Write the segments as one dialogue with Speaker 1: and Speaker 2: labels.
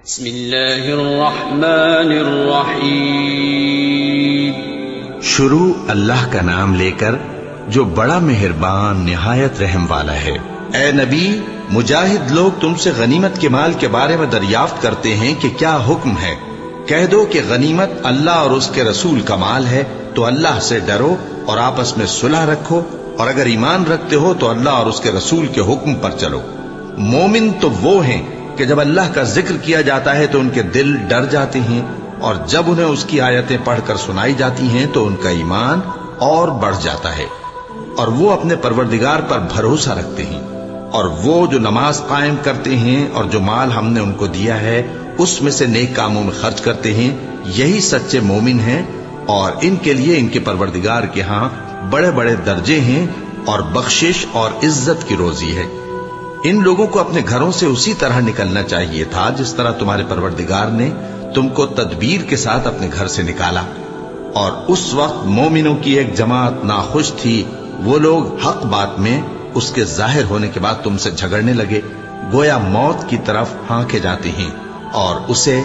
Speaker 1: بسم اللہ الرحمن الرحیم۔
Speaker 2: شروع اللہ کا نام لے کر جو بڑا مہربان نہایت رحم والا ہے۔ اے نبی، مجاہد لوگ تم سے غنیمت کے مال کے بارے میں دریافت کرتے ہیں کہ کیا حکم ہے۔ کہہ دو کہ غنیمت اللہ اور اس کے رسول کا مال ہے، تو اللہ سے ڈرو اور آپس میں صلح رکھو، اور اگر ایمان رکھتے ہو تو اللہ اور اس کے رسول کے حکم پر چلو۔ مومن تو وہ ہیں کہ جب اللہ کا ذکر کیا جاتا ہے تو ان کے دل ڈر جاتے ہیں، اور جب انہیں اس کی آیتیں پڑھ کر سنائی جاتی ہیں تو ان کا ایمان اور بڑھ جاتا ہے، اور وہ اپنے پروردگار پر بھروسہ رکھتے ہیں، اور وہ جو نماز قائم کرتے ہیں اور جو مال ہم نے ان کو دیا ہے اس میں سے نیک کاموں میں خرچ کرتے ہیں، یہی سچے مومن ہیں، اور ان کے لیے ان کے پروردگار کے ہاں بڑے بڑے درجے ہیں اور بخشش اور عزت کی روزی ہے۔ ان لوگوں کو اپنے گھروں سے اسی طرح نکلنا چاہیے تھا جس طرح تمہارے پروردگار نے تم کو تدبیر کے ساتھ اپنے گھر سے نکالا، اور اس وقت مومنوں کی ایک جماعت ناخوش تھی۔ وہ لوگ حق بات میں اس کے ظاہر ہونے کے بعد تم سے جھگڑنے لگے، گویا موت کی طرف ہانکے جاتے ہیں اور اسے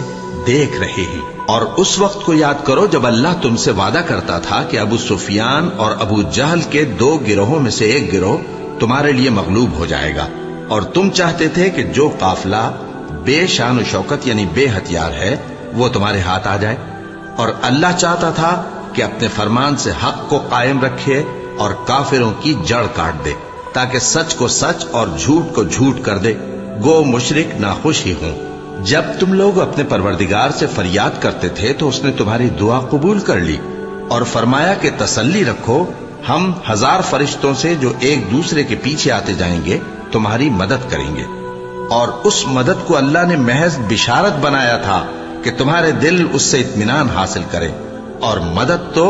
Speaker 2: دیکھ رہے ہیں۔ اور اس وقت کو یاد کرو جب اللہ تم سے وعدہ کرتا تھا کہ ابو سفیان اور ابو جہل کے دو گروہوں میں سے ایک گروہ تمہارے لیے مغلوب ہو جائے گا، اور تم چاہتے تھے کہ جو قافلہ بے شان و شوکت یعنی بے ہتھیار ہے وہ تمہارے ہاتھ آ جائے، اور اللہ چاہتا تھا کہ اپنے فرمان سے حق کو قائم رکھے اور کافروں کی جڑ کاٹ دے، تاکہ سچ کو سچ اور جھوٹ کو جھوٹ کر دے، گو مشرک ناخوش ہی ہوں۔ جب تم لوگ اپنے پروردگار سے فریاد کرتے تھے تو اس نے تمہاری دعا قبول کر لی، اور فرمایا کہ تسلی رکھو، ہم 1000 فرشتوں سے جو ایک دوسرے کے پیچھے آتے جائیں گے تمہاری مدد کریں گے۔ اور اس مدد کو اللہ نے محض بشارت بنایا تھا کہ تمہارے دل اس سے اطمینان حاصل کریں، اور مدد تو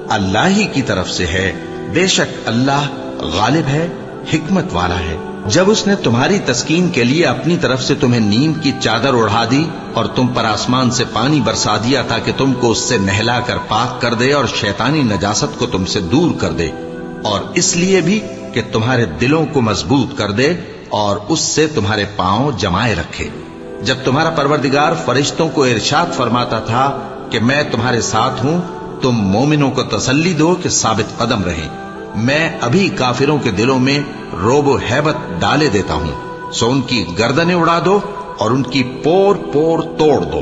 Speaker 2: اللہ ہی کی طرف سے ہے، بے شک اللہ غالب ہے، حکمت والا ہے۔ جب اس نے تمہاری تسکین کے لیے اپنی طرف سے تمہیں نیند کی چادر اڑا دی اور تم پر آسمان سے پانی برسا دیا تاکہ تم کو اس سے نہلا کر پاک کر دے اور شیطانی نجاست کو تم سے دور کر دے، اور اس لیے بھی کہ تمہارے دلوں کو مضبوط کر دے اور اس سے تمہارے پاؤں جمائے رکھے۔ جب تمہارا پروردگار فرشتوں کو ارشاد فرماتا تھا کہ میں تمہارے ساتھ ہوں، تم مومنوں کو تسلی دو کہ ثابت قدم رہیں، میں ابھی کافروں کے دلوں میں روب و ہیبت ڈالے دیتا ہوں، سو ان کی گردنیں اڑا دو اور ان کی پور پور توڑ دو۔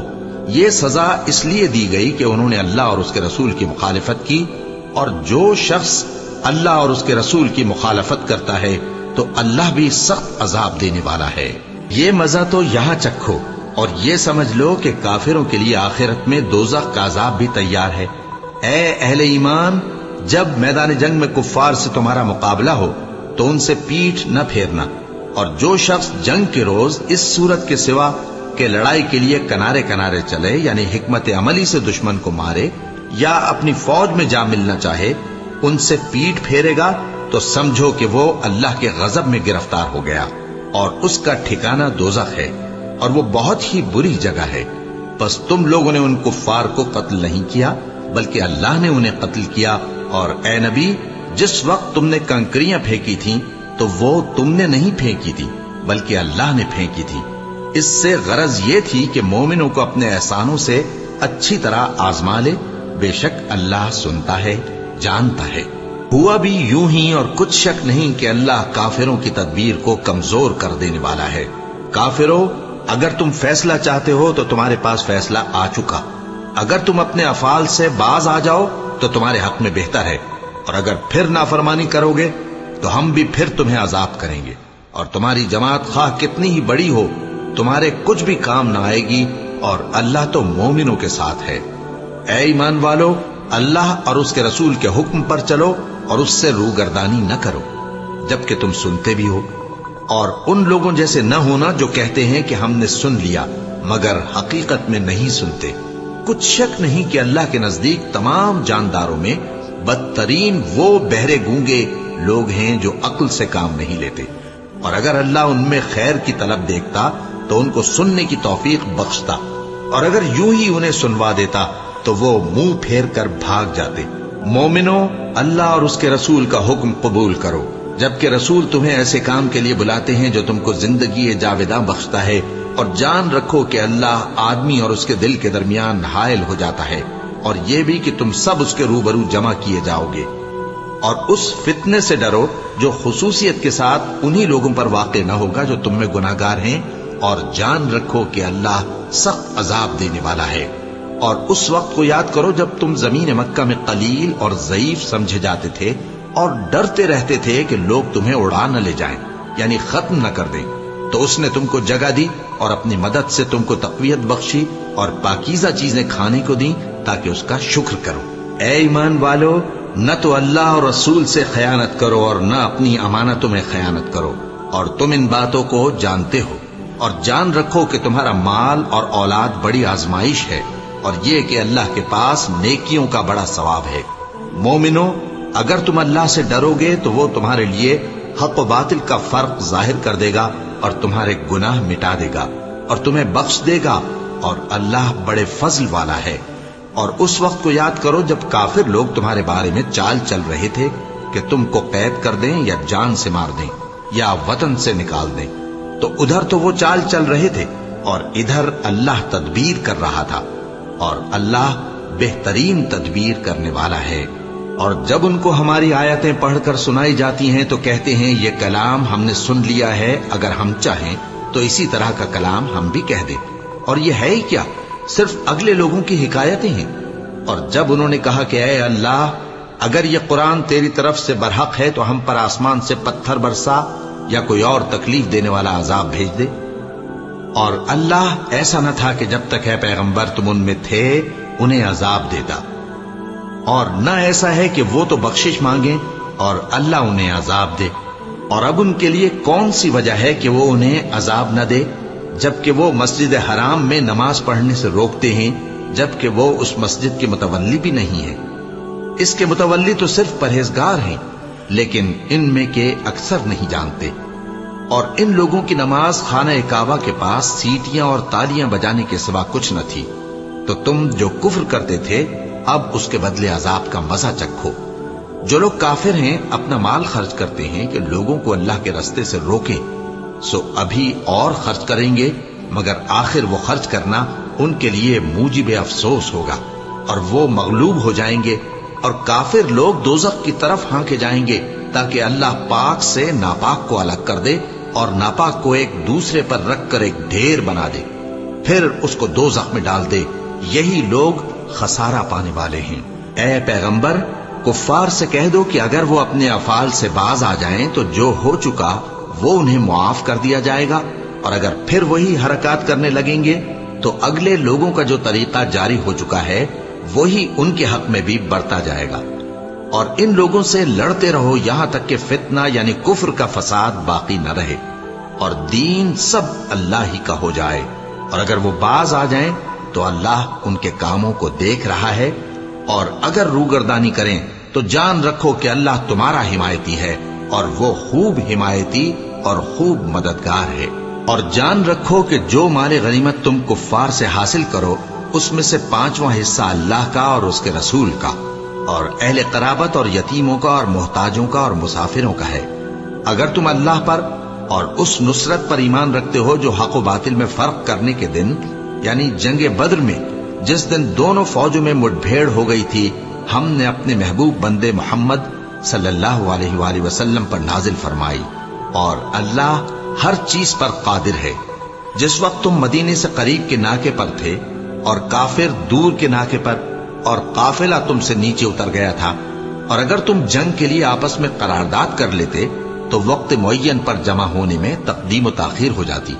Speaker 2: یہ سزا اس لیے دی گئی کہ انہوں نے اللہ اور اس کے رسول کی مخالفت کی، اور جو شخص اللہ اور اس کے رسول کی مخالفت کرتا ہے تو اللہ بھی سخت عذاب دینے والا ہے۔ یہ مزہ تو یہاں چکھو، اور یہ سمجھ لو کہ کافروں کے لیے آخرت میں دوزخ کا عذاب بھی تیار ہے۔ اے اہل ایمان، جب میدان جنگ میں کفار سے تمہارا مقابلہ ہو تو ان سے پیٹھ نہ پھیرنا، اور جو شخص جنگ کے روز اس صورت کے سوا کہ لڑائی کے لیے کنارے کنارے چلے یعنی حکمت عملی سے دشمن کو مارے یا اپنی فوج میں جا ملنا چاہے، ان سے پیٹھ پھیرے گا تو سمجھو کہ وہ اللہ کے غضب میں گرفتار ہو گیا، اور اس کا ٹھکانہ دوزخ ہے، اور وہ بہت ہی بری جگہ ہے۔ بس تم لوگوں نے ان کفار کو قتل نہیں کیا بلکہ اللہ نے انہیں قتل کیا، اور اے نبی، جس وقت تم نے کنکریاں پھینکی تھیں تو وہ تم نے نہیں پھینکی تھی بلکہ اللہ نے پھینکی تھی۔ اس سے غرض یہ تھی کہ مومنوں کو اپنے احسانوں سے اچھی طرح آزما لے، بے شک اللہ سنتا ہے، جانتا ہے۔ ہوا بھی یوں ہی، اور کچھ شک نہیں کہ اللہ کافروں کی تدبیر کو کمزور کر دینے والا ہے۔ کافروں، اگر تم فیصلہ چاہتے ہو تو تمہارے پاس فیصلہ آ چکا، اگر تم اپنے افعال سے باز آ جاؤ تو تمہارے حق میں بہتر ہے، اور اگر پھر نافرمانی کرو گے تو ہم بھی پھر تمہیں عذاب کریں گے، اور تمہاری جماعت خواہ کتنی ہی بڑی ہو تمہارے کچھ بھی کام نہ آئے گی، اور اللہ تو مومنوں کے ساتھ ہے۔ اے ایمان والو، اللہ اور اس کے رسول کے حکم پر چلو اور اس سے روگردانی نہ کرو جبکہ تم سنتے بھی ہو، اور ان لوگوں جیسے نہ ہونا جو کہتے ہیں کہ ہم نے سن لیا مگر حقیقت میں نہیں سنتے۔ کچھ شک نہیں کہ اللہ کے نزدیک تمام جانداروں میں بدترین وہ بہرے گونگے لوگ ہیں جو عقل سے کام نہیں لیتے، اور اگر اللہ ان میں خیر کی طلب دیکھتا تو ان کو سننے کی توفیق بخشتا، اور اگر یوں ہی انہیں سنوا دیتا تو وہ منہ پھیر کر بھاگ جاتے۔ مومنوں، اللہ اور اس کے رسول کا حکم قبول کرو، جبکہ رسول تمہیں ایسے کام کے لیے بلاتے ہیں جو تم کو زندگی جاوداں بخشتا ہے اور جان رکھو کہ اللہ آدمی اور اس کے دل کے درمیان حائل ہو جاتا ہے، اور یہ بھی کہ تم سب اس کے روبرو جمع کیے جاؤ گے۔ اور اس فتنے سے ڈرو جو خصوصیت کے ساتھ انہی لوگوں پر واقع نہ ہوگا جو تم میں گناہگار ہیں، اور جان رکھو کہ اللہ سخت عذاب دینے والا ہے۔ اور اس وقت کو یاد کرو جب تم زمین مکہ میں قلیل اور ضعیف سمجھے جاتے تھے اور ڈرتے رہتے تھے کہ لوگ تمہیں اڑا نہ لے جائیں، یعنی ختم نہ کر دیں، تو اس نے تم کو جگہ دی اور اپنی مدد سے تم کو تقویت بخشی اور پاکیزہ چیزیں کھانے کو دیں تاکہ اس کا شکر کرو۔ اے ایمان والو، نہ تو اللہ اور رسول سے خیانت کرو اور نہ اپنی امانتوں میں خیانت کرو، اور تم ان باتوں کو جانتے ہو، اور جان رکھو کہ تمہارا مال اور اولاد بڑی آزمائش ہے، اور یہ کہ اللہ کے پاس نیکیوں کا بڑا ثواب ہے۔ مومنو، اگر تم اللہ سے ڈرو گے تو وہ تمہارے لیے حق و باطل کا فرق ظاہر کر دے گا اور تمہارے گناہ مٹا دے گا اور تمہیں بخش دے گا، اور اللہ بڑے فضل والا ہے۔ اور اس وقت کو یاد کرو جب کافر لوگ تمہارے بارے میں چال چل رہے تھے کہ تم کو قید کر دیں یا جان سے مار دیں یا وطن سے نکال دیں، تو ادھر تو وہ چال چل رہے تھے اور ادھر اللہ تدبیر کر رہا تھا، اور اللہ بہترین تدبیر کرنے والا ہے۔ اور جب ان کو ہماری آیتیں پڑھ کر سنائی جاتی ہیں تو کہتے ہیں یہ کلام ہم نے سن لیا ہے، اگر ہم چاہیں تو اسی طرح کا کلام ہم بھی کہہ دیں، اور یہ ہے ہی کیا، صرف اگلے لوگوں کی حکایتیں ہیں۔ اور جب انہوں نے کہا کہ اے اللہ، اگر یہ قرآن تیری طرف سے برحق ہے تو ہم پر آسمان سے پتھر برسا یا کوئی اور تکلیف دینے والا عذاب بھیج دے۔ اور اللہ ایسا نہ تھا کہ جب تک ہے پیغمبر تم ان میں تھے انہیں عذاب دیتا، اور نہ ایسا ہے کہ وہ تو بخشش مانگیں اور اللہ انہیں عذاب دے۔ اور اب ان کے لیے کون سی وجہ ہے کہ وہ انہیں عذاب نہ دے، جبکہ وہ مسجد حرام میں نماز پڑھنے سے روکتے ہیں، جبکہ وہ اس مسجد کے متولی بھی نہیں ہیں۔ اس کے متولی تو صرف پرہیزگار ہیں، لیکن ان میں کے اکثر نہیں جانتے۔ اور ان لوگوں کی نماز خانہ کعبہ کے پاس سیٹیاں اور تالیاں بجانے کے سوا کچھ نہ تھی، تو تم جو کفر کرتے تھے اب اس کے بدلے عذاب کا مزہ چکھو۔ جو لوگ کافر ہیں اپنا مال خرچ کرتے ہیں کہ لوگوں کو اللہ کے رستے سے روکیں، سو ابھی اور خرچ کریں گے، مگر آخر وہ خرچ کرنا ان کے لیے موجب افسوس ہوگا، اور وہ مغلوب ہو جائیں گے، اور کافر لوگ دوزخ کی طرف ہانکے جائیں گے تاکہ اللہ پاک سے ناپاک کو الگ کر دے اور ناپاک کو ایک دوسرے پر رکھ کر ایک ڈھیر بنا دے، پھر اس کو دوزخ میں ڈال دے۔ یہی لوگ خسارہ پانے والے ہیں۔ اے پیغمبر، کفار سے کہہ دو کہ اگر وہ اپنے افعال سے باز آ جائیں تو جو ہو چکا وہ انہیں معاف کر دیا جائے گا، اور اگر پھر وہی حرکات کرنے لگیں گے تو اگلے لوگوں کا جو طریقہ جاری ہو چکا ہے وہی ان کے حق میں بھی بڑھتا جائے گا۔ اور ان لوگوں سے لڑتے رہو یہاں تک کہ فتنہ یعنی کفر کا فساد باقی نہ رہے اور دین سب اللہ ہی کا ہو جائے، اور اگر وہ باز آ جائیں تو اللہ ان کے کاموں کو دیکھ رہا ہے، اور اگر روگردانی کریں تو جان رکھو کہ اللہ تمہارا حمایتی ہے، اور وہ خوب حمایتی اور خوب مددگار ہے۔ اور جان رکھو کہ جو مال غنیمت تم کفار سے حاصل کرو اس میں سے 5واں حصہ اللہ کا اور اس کے رسول کا، اور اہل قرابت اور یتیموں کا اور محتاجوں کا اور مسافروں کا ہے۔ اگر تم اللہ پر اور اس نصرت پر ایمان رکھتے ہو جو حق و باطل میں فرق کرنے کے دن یعنی جنگ بدر میں جس دن دونوں فوجوں میں مٹ بھیڑ ہو گئی تھی، ہم نے اپنے محبوب بندے محمد صلی اللہ علیہ وآلہ وسلم پر نازل فرمائی، اور اللہ ہر چیز پر قادر ہے۔ جس وقت تم مدینے سے قریب کے ناکے پر تھے اور کافر دور کے ناکے پر، اور قافلہ تم سے نیچے اتر گیا تھا، اور اگر تم جنگ کے لیے آپس میں قرارداد کر لیتے تو وقت معین پر جمع ہونے میں تقدیم و تاخیر ہو جاتی،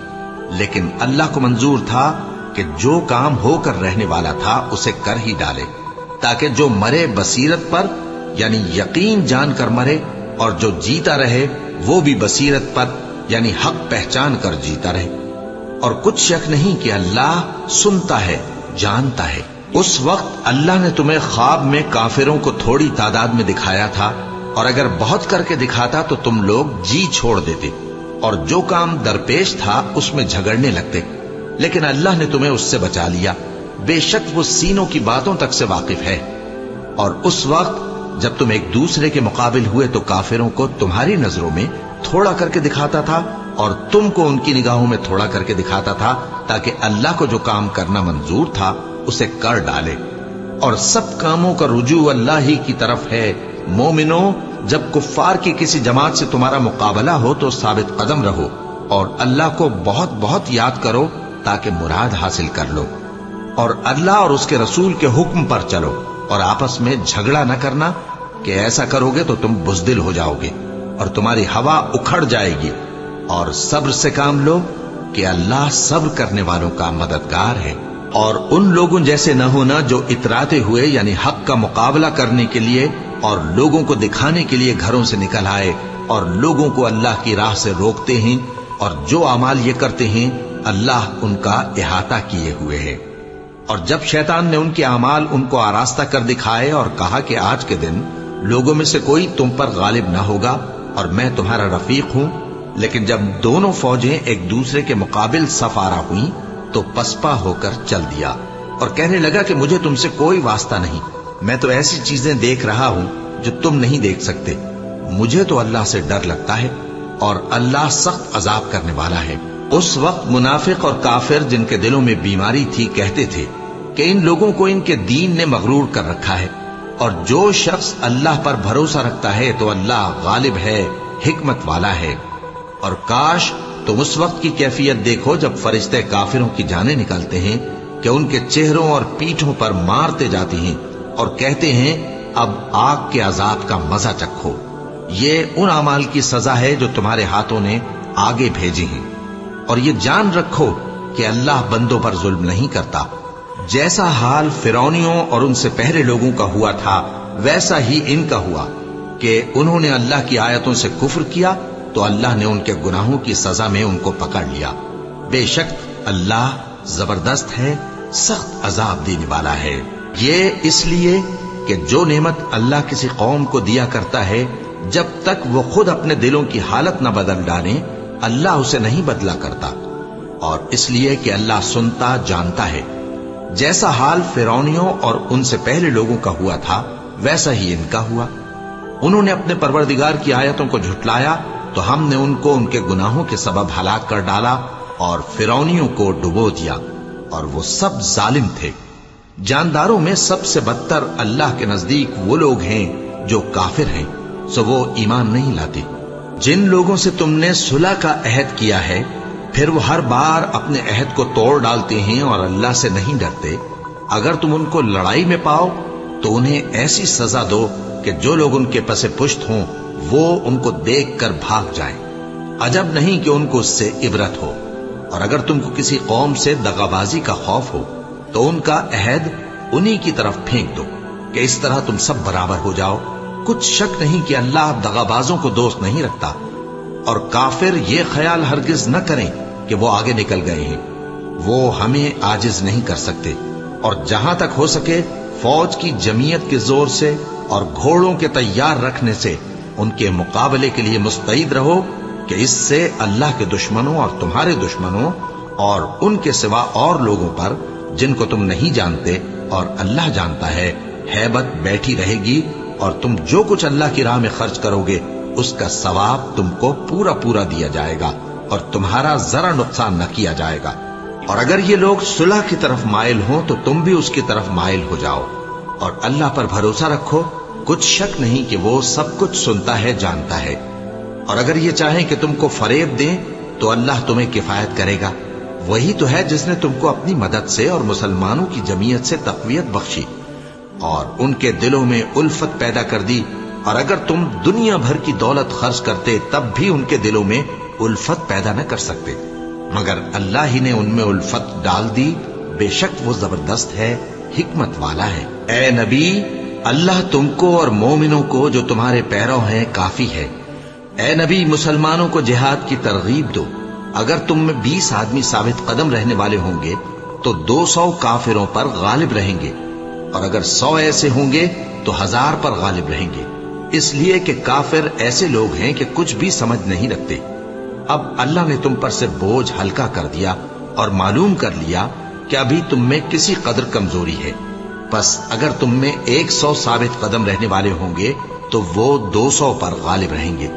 Speaker 2: لیکن اللہ کو منظور تھا کہ جو کام ہو کر رہنے والا تھا اسے کر ہی ڈالے، تاکہ جو مرے بصیرت پر یعنی یقین جان کر مرے، اور جو جیتا رہے وہ بھی بصیرت پر یعنی حق پہچان کر جیتا رہے۔ اور کچھ شک نہیں کہ اللہ سنتا ہے، جانتا ہے۔ اس وقت اللہ نے تمہیں خواب میں کافروں کو تھوڑی تعداد میں دکھایا تھا، اور اگر بہت کر کے دکھاتا تو تم لوگ جی چھوڑ دیتے، اور جو کام درپیش تھا اس میں جھگڑنے لگتے، لیکن اللہ نے تمہیں اس سے بچا لیا، بے شک وہ سینوں کی باتوں تک سے واقف ہے۔ اور اس وقت جب تم ایک دوسرے کے مقابل ہوئے تو کافروں کو تمہاری نظروں میں تھوڑا کر کے دکھاتا تھا، اور تم کو ان کی نگاہوں میں تھوڑا کر کے دکھاتا تھا تاکہ اللہ کو جو کام کرنا منظور تھا اسے کر ڈالے، اور سب کاموں کا رجوع اللہ ہی کی طرف ہے۔ مومنو، جب کفار کی کسی جماعت سے تمہارا مقابلہ ہو تو ثابت قدم رہو اور اللہ کو بہت بہت یاد کرو تاکہ مراد حاصل کر لو، اور اللہ اور اس کے رسول کے حکم پر چلو، اور آپس میں جھگڑا نہ کرنا کہ ایسا کرو گے تو تم بزدل ہو جاؤ گے اور تمہاری ہوا اکھڑ جائے گی، اور صبر سے کام لو کہ اللہ صبر کرنے والوں کا مددگار ہے۔ اور ان لوگوں جیسے نہ ہونا جو اتراتے ہوئے یعنی حق کا مقابلہ کرنے کے لیے اور لوگوں کو دکھانے کے لیے گھروں سے نکل آئے اور لوگوں کو اللہ کی راہ سے روکتے ہیں، اور جو اعمال یہ کرتے ہیں اللہ ان کا احاطہ کیے ہوئے ہے۔ اور جب شیطان نے ان کے اعمال ان کو آراستہ کر دکھائے اور کہا کہ آج کے دن لوگوں میں سے کوئی تم پر غالب نہ ہوگا اور میں تمہارا رفیق ہوں، لیکن جب دونوں فوجیں ایک دوسرے کے مقابل صف آرا ہوئیں تو پسپا ہو کر چل دیا اور کہنے لگا کہ مجھے تم سے کوئی واسطہ نہیں، میں تو ایسی چیزیں دیکھ رہا ہوں جو تم نہیں دیکھ سکتے، مجھے تو اللہ سے ڈر لگتا ہے اور اللہ سخت عذاب کرنے والا ہے۔ اس وقت منافق اور کافر جن کے دلوں میں بیماری تھی کہتے تھے کہ ان لوگوں کو ان کے دین نے مغرور کر رکھا ہے، اور جو شخص اللہ پر بھروسہ رکھتا ہے تو اللہ غالب ہے، حکمت والا ہے۔ اور کاش تم اس وقت کی کیفیت دیکھو جب فرشتے کافروں کی جانیں نکالتے ہیں کہ ان کے چہروں اور پیٹھوں پر مارتے جاتے ہیں اور کہتے ہیں اب آگ کے عذاب کا مزہ چکھو، یہ ان اعمال کی سزا ہے جو تمہارے ہاتھوں نے آگے بھیجی ہیں، اور یہ جان رکھو کہ اللہ بندوں پر ظلم نہیں کرتا۔ جیسا حال فرعونیوں اور ان سے پہلے لوگوں کا ہوا تھا ویسا ہی ان کا ہوا کہ انہوں نے اللہ کی آیتوں سے کفر کیا تو اللہ نے ان کے گناہوں کی سزا میں ان کو پکڑ لیا۔ بے شک اللہ زبردست ہے، سخت عذاب دینے والا ہے۔ یہ اس لیے کہ جو نعمت اللہ کسی قوم کو دیا کرتا ہے جب تک وہ خود اپنے دلوں کی حالت نہ بدل ڈالیں اللہ اسے نہیں بدلا کرتا، اور اس لیے کہ اللہ سنتا جانتا ہے۔ جیسا حال فرعونیوں اور ان سے پہلے لوگوں کا ہوا تھا ویسا ہی ان کا ہوا۔ انہوں نے اپنے پروردگار کی آیتوں کو جھٹلایا تو ہم نے ان کو ان کے گناہوں کے سبب ہلاک کر ڈالا اور فرعونیوں کو ڈبو دیا، اور وہ سب ظالم تھے۔ جانداروں میں سب سے بدتر اللہ کے نزدیک وہ لوگ ہیں جو کافر ہیں، سو وہ ایمان نہیں لاتے۔ جن لوگوں سے تم نے صلح کا عہد کیا ہے پھر وہ ہر بار اپنے عہد کو توڑ ڈالتے ہیں اور اللہ سے نہیں ڈرتے، اگر تم ان کو لڑائی میں پاؤ تو انہیں ایسی سزا دو کہ جو لوگ ان کے پس پشت ہوں وہ ان کو دیکھ کر بھاگ جائیں، عجب نہیں کہ ان کو اس سے عبرت ہو۔ اور اگر تم کو کسی قوم سے دغابازی کا خوف ہو تو ان کا عہد انہی کی طرف پھینک دو کہ اس طرح تم سب برابر ہو جاؤ۔ کچھ شک نہیں کہ اللہ دغابازوں کو دوست نہیں رکھتا، اور کافر یہ خیال ہرگز نہ کریں کہ وہ آگے نکل گئے ہیں، وہ ہمیں عاجز نہیں کر سکتے۔ اور جہاں تک ہو سکے فوج کی جمعیت کے زور سے اور گھوڑوں کے تیار رکھنے سے ان کے مقابلے کے لیے مستعد رہو کہ اس سے اللہ کے دشمنوں اور تمہارے دشمنوں اور ان کے سوا اور لوگوں پر جن کو تم نہیں جانتے اور اللہ جانتا ہے ہیبت بیٹھی رہے گی، اور تم جو کچھ اللہ کی راہ میں خرچ کرو گے اس کا ثواب تم کو پورا پورا دیا جائے گا اور تمہارا ذرا نقصان نہ کیا جائے گا۔ اور اگر یہ لوگ صلح کی طرف مائل ہوں تو تم بھی اس کی طرف مائل ہو جاؤ، اور اللہ پر بھروسہ رکھو، کچھ شک نہیں کہ وہ سب کچھ سنتا ہے، جانتا ہے۔ اور اگر یہ چاہیں کہ تم کو فریب دیں تو اللہ تمہیں کفایت کرے گا، وہی تو ہے جس نے تم کو اپنی مدد سے اور مسلمانوں کی جمعیت سے تقویت بخشی اور ان کے دلوں میں الفت پیدا کر دی، اور اگر تم دنیا بھر کی دولت خرچ کرتے تب بھی ان کے دلوں میں الفت پیدا نہ کر سکتے، مگر اللہ ہی نے ان میں الفت ڈال دی، بے شک وہ زبردست ہے، حکمت والا ہے۔ اے نبی، اللہ تم کو اور مومنوں کو جو تمہارے پیرو ہیں کافی ہے۔ اے نبی، مسلمانوں کو جہاد کی ترغیب دو۔ اگر تم میں 20 آدمی ثابت قدم رہنے والے ہوں گے تو 200 کافروں پر غالب رہیں گے، اور اگر 100 ایسے ہوں گے تو 1000 پر غالب رہیں گے، اس لیے کہ کافر ایسے لوگ ہیں کہ کچھ بھی سمجھ نہیں رکھتے۔ اب اللہ نے تم پر سے بوجھ ہلکا کر دیا اور معلوم کر لیا کہ ابھی تم میں کسی قدر کمزوری ہے، پس اگر تم میں 100 ثابت قدم رہنے والے ہوں گے تو وہ 200 پر غالب رہیں گے،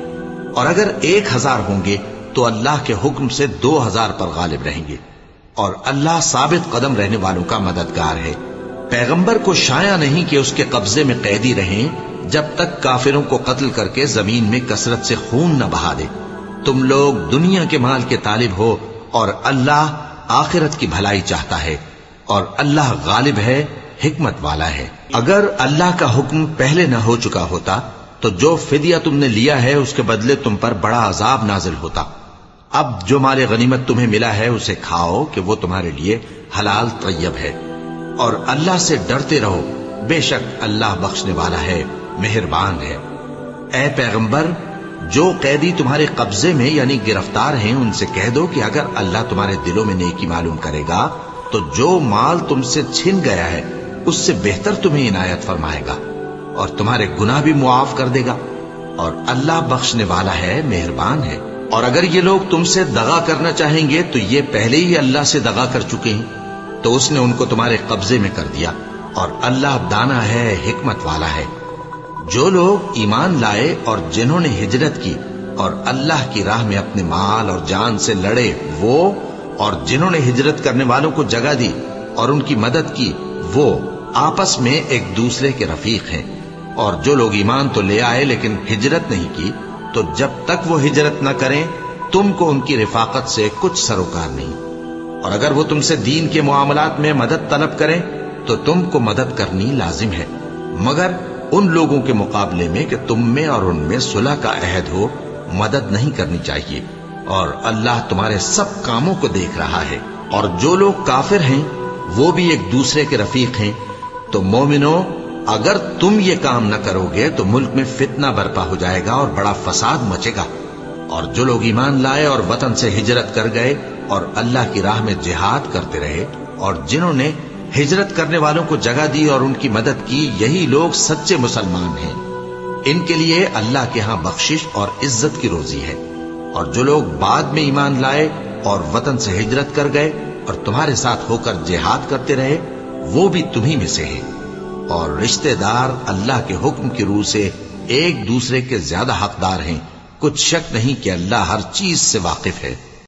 Speaker 2: اور اگر 1000 ہوں گے تو اللہ کے حکم سے 2000 پر غالب رہیں گے، اور اللہ ثابت قدم رہنے والوں کا مددگار ہے۔ پیغمبر کو شایع نہیں کہ اس کے قبضے میں قیدی رہیں جب تک کافروں کو قتل کر کے زمین میں کثرت سے خون نہ بہا دے۔ تم لوگ دنیا کے مال کے طالب ہو اور اللہ آخرت کی بھلائی چاہتا ہے، اور اللہ غالب ہے، حکمت والا ہے۔ اگر اللہ کا حکم پہلے نہ ہو چکا ہوتا تو جو فدیہ تم نے لیا ہے اس کے بدلے تم پر بڑا عذاب نازل ہوتا۔ اب جو مال غنیمت تمہیں ملا ہے اسے کھاؤ کہ وہ تمہارے لیے حلال طیب ہے، اور اللہ سے ڈرتے رہو، بے شک اللہ بخشنے والا ہے، مہربان ہے۔ اے پیغمبر، جو قیدی تمہارے قبضے میں یعنی گرفتار ہیں ان سے کہہ دو کہ اگر اللہ تمہارے دلوں میں نیکی معلوم کرے گا تو جو مال تم سے چھن گیا ہے اس سے بہتر تمہیں عنایت فرمائے گا، اور تمہارے گناہ بھی معاف کر دے گا، اور اللہ بخشنے والا ہے، مہربان ہے۔ اور اگر یہ لوگ تم سے دغا کرنا چاہیں گے تو یہ پہلے ہی اللہ سے دغا کر چکے ہیں، تو اس نے ان کو تمہارے قبضے میں کر دیا، اور اللہ دانا ہے، حکمت والا ہے۔ جو لوگ ایمان لائے اور جنہوں نے ہجرت کی اور اللہ کی راہ میں اپنے مال اور جان سے لڑے، وہ اور جنہوں نے ہجرت کرنے والوں کو جگہ دی اور ان کی مدد کی، وہ آپس میں ایک دوسرے کے رفیق ہیں۔ اور جو لوگ ایمان تو لے آئے لیکن ہجرت نہیں کی، تو جب تک وہ ہجرت نہ کریں تم کو ان کی رفاقت سے کچھ سروکار نہیں، اور اگر وہ تم سے دین کے معاملات میں مدد طلب کریں تو تم کو مدد کرنی لازم ہے، مگر ان لوگوں کے مقابلے میں کہ تم میں اور ان میں صلح کا عہد ہو مدد نہیں کرنی چاہیے، اور اللہ تمہارے سب کاموں کو دیکھ رہا ہے۔ اور جو لوگ کافر ہیں وہ بھی ایک دوسرے کے رفیق ہیں۔ تو مومنو، اگر تم یہ کام نہ کرو گے تو ملک میں فتنہ برپا ہو جائے گا اور بڑا فساد مچے گا۔ اور جو لوگ ایمان لائے اور وطن سے ہجرت کر گئے اور اللہ کی راہ میں جہاد کرتے رہے، اور جنہوں نے ہجرت کرنے والوں کو جگہ دی اور ان کی مدد کی، یہی لوگ سچے مسلمان ہیں۔ ان کے لیے اللہ کے ہاں بخشش اور عزت کی روزی ہے۔ اور جو لوگ بعد میں ایمان لائے اور وطن سے ہجرت کر گئے اور تمہارے ساتھ ہو کر جہاد کرتے رہے، وہ بھی تمہیں میں سے ہیں۔ اور رشتہ دار اللہ کے حکم کی روح سے ایک دوسرے کے زیادہ حقدار ہیں، کچھ شک نہیں کہ اللہ ہر چیز سے واقف ہے۔